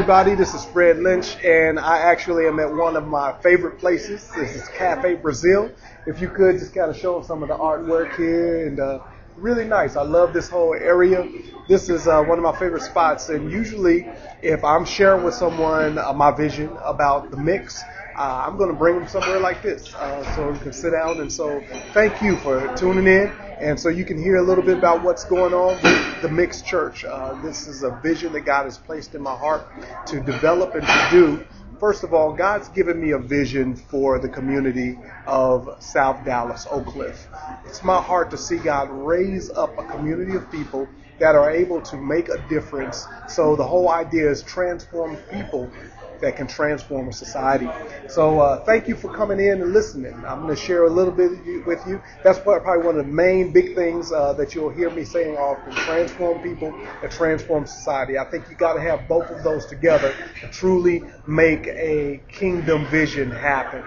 everybody, this is Fred Lynch, and I actually am at one of my favorite places. This is Cafe Brazil. If you could just kind of show some of the artwork here, and really nice. I love this whole area. This is one of my favorite spots, and usually if I'm sharing with someone my vision about the mix, I'm going to bring them somewhere like this so we can sit down. And so thank you for tuning in. And so you can hear a little bit about what's going on with the MYX Church. This is a vision that God has placed in my heart to develop and to do. First of all, God's given me a vision for the community of South Dallas, Oak Cliff. It's my heart to see God raise up a community of people that are able to make a difference. So the whole idea is transform people that can transform a society. So thank you for coming in and listening. I'm going to share a little bit with you. That's probably one of the main big things that you'll hear me saying often: transform people and transform society. I think you got to have both of those together to truly make a kingdom vision happen.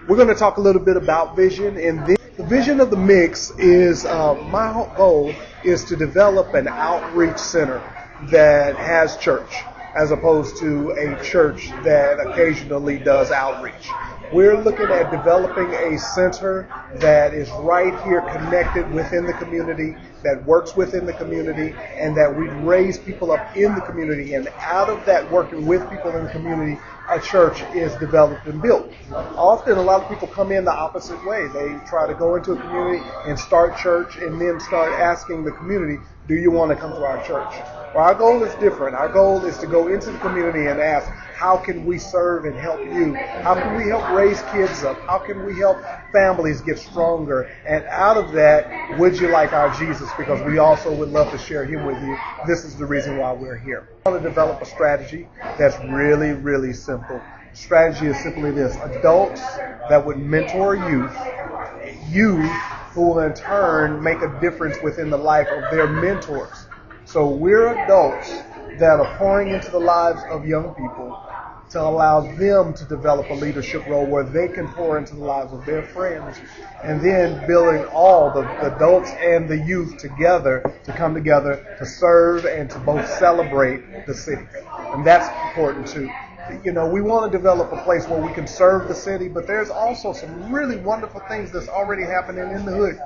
We're going to talk a little bit about vision, and then the vision of the MYX is my goal is to develop an outreach center that has church, as opposed to a church that occasionally does outreach. We're looking at developing a center that is right here connected within the community, that works within the community, and that we raise people up in the community. And out of that working with people in the community, a church is developed and built. Often a lot of people come in the opposite way. They try to go into a community and start church and then start asking the community, do you want to come to our church? Well, our goal is different. Our goal is to go into the community and ask, how can we serve and help you? How can we help raise kids up? How can we help families get stronger? And out of that, would you like our Jesus? Because we also would love to share him with you. This is the reason why we're here. I want to develop a strategy that's really, really simple. The strategy is simply this: adults that would mentor youth who will in turn make a difference within the life of their mentors. So we're adults that are pouring into the lives of young people to allow them to develop a leadership role where they can pour into the lives of their friends, and then building all the adults and the youth together to come together to serve and to both celebrate the city. And that's important too. You know, we want to develop a place where we can serve the city, but there's also some really wonderful things that's already happening in the hood.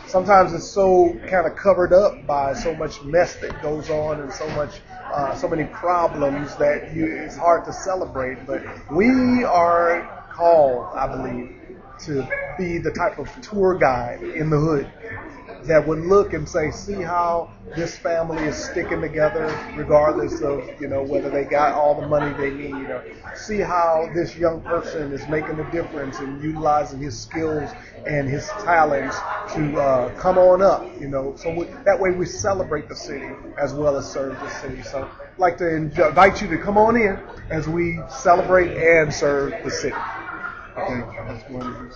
Sometimes it's so kind of covered up by so much mess that goes on and so many problems that it's hard to celebrate. But we are called, I believe, to be the type of tour guide in the hood that would look and say, see how this family is sticking together regardless of, whether they got all the money they need, or see how this young person is making a difference and utilizing his skills and his talents to come on up, So that way we celebrate the city as well as serve the city. So I'd like to invite you to come on in as we celebrate and serve the city. Okay, that's wonderful.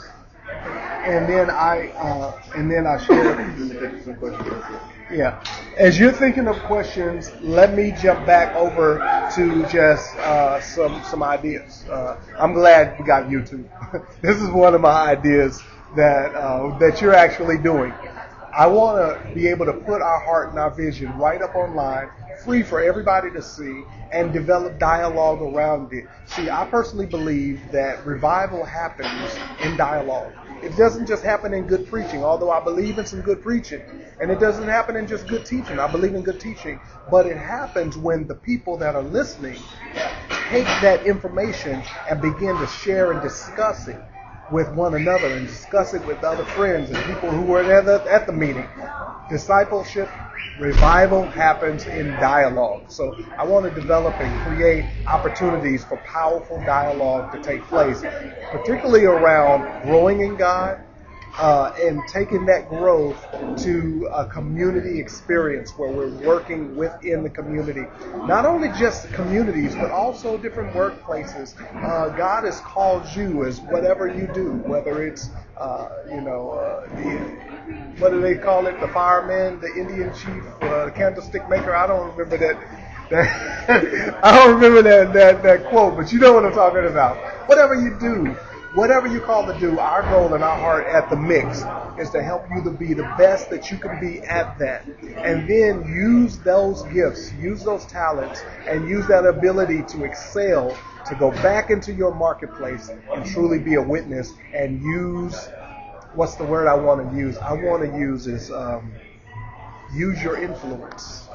And then I share some questions. Yeah. As you're thinking of questions, let me jump back over to just some ideas. I'm glad we got YouTube. This is one of my ideas that you're actually doing. I want to be able to put our heart and our vision right up online, free for everybody to see, and develop dialogue around it. See, I personally believe that revival happens in dialogue. It doesn't just happen in good preaching, although I believe in some good preaching. And it doesn't happen in just good teaching. I believe in good teaching. But it happens when the people that are listening take that information and begin to share and discuss it with one another and discuss it with other friends and people who were at the meeting. Discipleship, revival happens in dialogue. So I want to develop and create opportunities for powerful dialogue to take place, particularly around growing in God, and taking that growth to a community experience where we're working within the community. Not only just communities, but also different workplaces. God has called you as whatever you do, whether it's, what do they call it? The fireman, the Indian chief, the candlestick maker. I don't remember that I don't remember that quote, but you know what I'm talking about. Whatever you do, whatever you're called to do, our goal and our heart at the Mix is to help you to be the best that you can be at that. And then use those gifts, use those talents, and use that ability to excel to go back into your marketplace and truly be a witness and use, what's the word I want to use? I want to use is use your influence.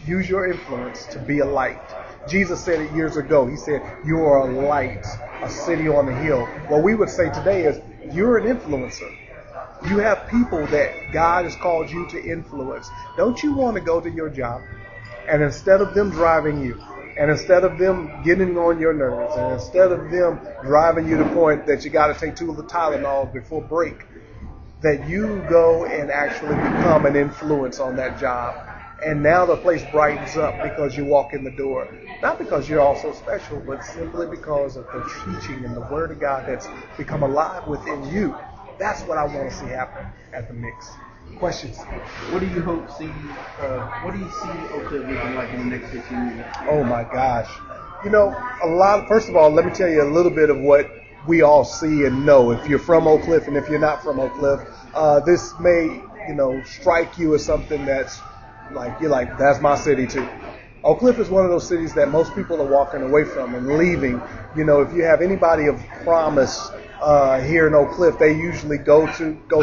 Use your influence to be a light. Jesus said it years ago. He said, you are a light, a city on the hill. What we would say today is, you're an influencer. You have people that God has called you to influence. Don't you want to go to your job, and instead of them driving you, and instead of them getting on your nerves, and instead of them driving you to the point that you got to take 2 of the Tylenol before break, that you go and actually become an influence on that job. And now the place brightens up because you walk in the door. Not because you're all so special, but simply because of the teaching and the Word of God that's become alive within you. That's what I want to see happen at the Mix. Questions? What do you hope see? What do you see Oak Cliff looking like in the next 15 years? Oh my gosh! You know, first of all, let me tell you a little bit of what we all see and know. If you're from Oak Cliff and if you're not from Oak Cliff, this may, strike you as something that's like, you're like, that's my city too. Oak Cliff is one of those cities that most people are walking away from and leaving. If you have anybody of promise here in Oak Cliff, they usually go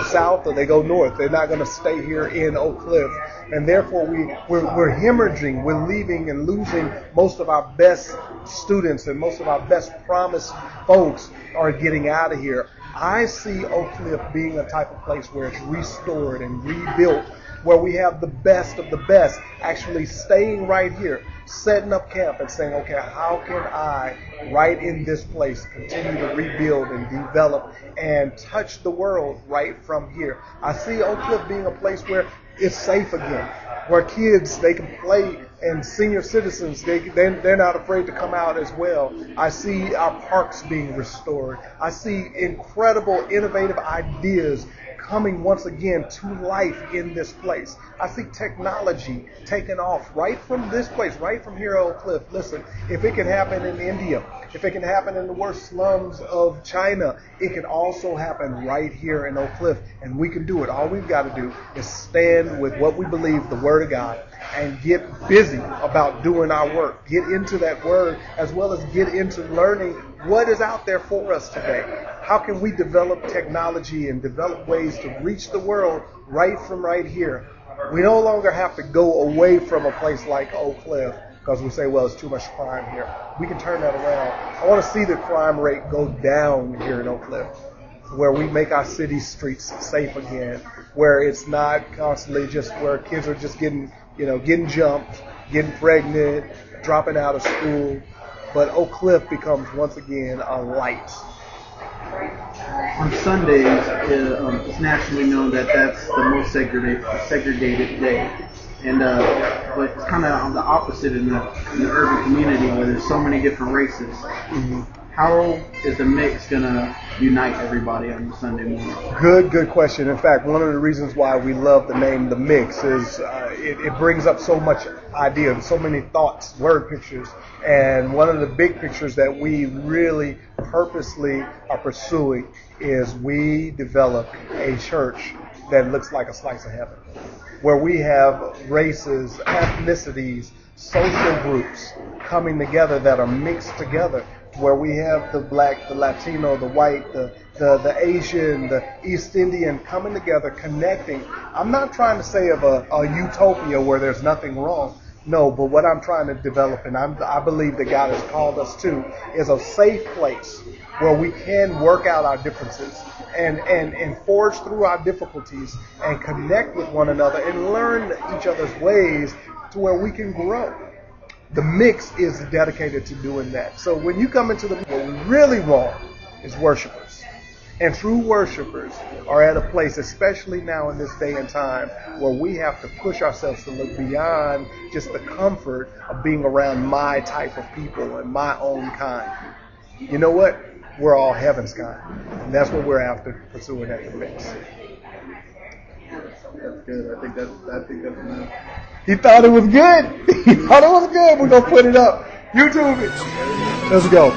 south or they go north. They're not going to stay here in Oak Cliff. And therefore we're hemorrhaging, we're leaving and losing most of our best students, and most of our best promised folks are getting out of here. I see Oak Cliff being a type of place where it's restored and rebuilt, where we have the best of the best actually staying right here, setting up camp and saying, okay, how can I, right in this place, continue to rebuild and develop and touch the world right from here? I see Oak Cliff being a place where it's safe again, where kids, they can play, and senior citizens, they're not afraid to come out as well. I see our parks being restored. I see incredible, innovative ideas coming once again to life in this place. I see technology taking off right from this place, right from here at Oak Cliff. Listen, if it can happen in India, if it can happen in the worst slums of China, it can also happen right here in Oak Cliff, and we can do it. All we've got to do is stand with what we believe, the Word of God, and get busy about doing our work. Get into that Word, as well as get into learning what is out there for us today. How can we develop technology and develop ways to reach the world right from right here? We no longer have to go away from a place like Oak Cliff because we say, well, it's too much crime here. We can turn that around. I want to see the crime rate go down here in Oak Cliff, where we make our city streets safe again, where it's not constantly just where kids are just getting jumped, getting pregnant, dropping out of school. But Oak Cliff becomes once again a light. On Sundays, it's nationally known that that's the most segregated day. And but it's kind of on the opposite in the urban community where there's so many different races. Mm-hmm. How is the Mix going to unite everybody on Sunday morning? Good question. In fact, one of the reasons why we love the name The Mix is it brings up so much idea, so many thoughts, word pictures. And one of the big pictures that we really purposely are pursuing is we develop a church that looks like a slice of heaven, where we have races, ethnicities, social groups coming together that are mixed together, where we have the black, the Latino, the white, the Asian, the East Indian coming together, connecting. I'm not trying to say of a utopia where there's nothing wrong. No, but what I'm trying to develop, and I believe that God has called us to, is a safe place where we can work out our differences and forge through our difficulties and connect with one another and learn each other's ways to where we can grow. The Mix is dedicated to doing that. So when you come into what we really want is worshipers. And true worshipers are at a place, especially now in this day and time, where we have to push ourselves to look beyond just the comfort of being around my type of people and my own kind. You know what? We're all heaven's kind. And that's what we're after pursuing at the Mix. That's good. I think that's enough. He thought it was good. He thought it was good. We're going to put it up. YouTube it. Let's go.